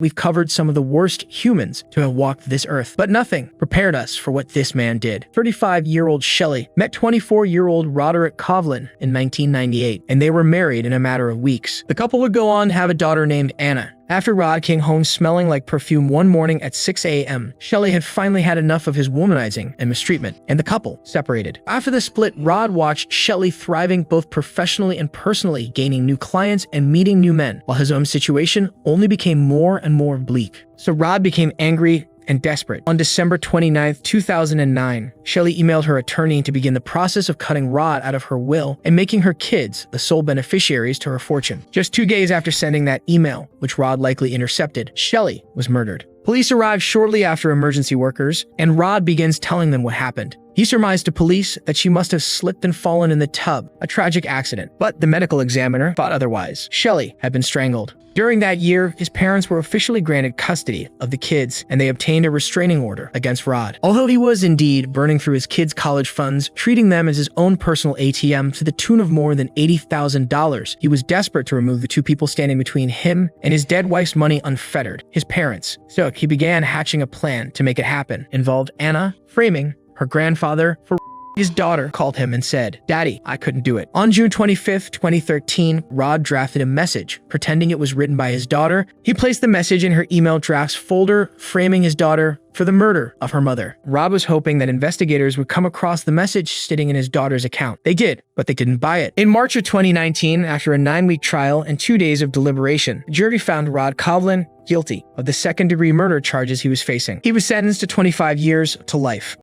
We've covered some of the worst humans to have walked this earth, but nothing prepared us for what this man did. 35-year-old Shelley met 24-year-old Roderick Kovlin in 1998, and they were married in a matter of weeks. The couple would go on to have a daughter named Anna. After Rod came home smelling like perfume one morning at 6 a.m., Shelley had finally had enough of his womanizing and mistreatment, and the couple separated. After the split, Rod watched Shelley thriving both professionally and personally, gaining new clients and meeting new men, while his own situation only became more and more bleak. So Rod became angry and desperate. On December 29, 2009, Shelley emailed her attorney to begin the process of cutting Rod out of her will and making her kids the sole beneficiaries to her fortune. Just 2 days after sending that email, which Rod likely intercepted, Shelley was murdered. Police arrived shortly after emergency workers, and Rod begins telling them what happened. He surmised to police that she must have slipped and fallen in the tub, a tragic accident, but the medical examiner thought otherwise. Shelley had been strangled. During that year, his parents were officially granted custody of the kids, and they obtained a restraining order against Rod. Although he was indeed burning through his kids' college funds, treating them as his own personal ATM to the tune of more than $80,000, he was desperate to remove the two people standing between him and his dead wife's money unfettered, his parents. So he began hatching a plan to make it happen. Involved Anna framing her grandfather for his daughter called him and said, "Daddy, I couldn't do it." On June 25, 2013, Rod drafted a message, pretending it was written by his daughter. He placed the message in her email drafts folder, framing his daughter for the murder of her mother. Rod was hoping that investigators would come across the message sitting in his daughter's account. They did, but they didn't buy it. In March of 2019, after a 9-week trial and 2 days of deliberation, the jury found Rod Kovlin guilty of the second-degree murder charges he was facing. He was sentenced to 25 years to life.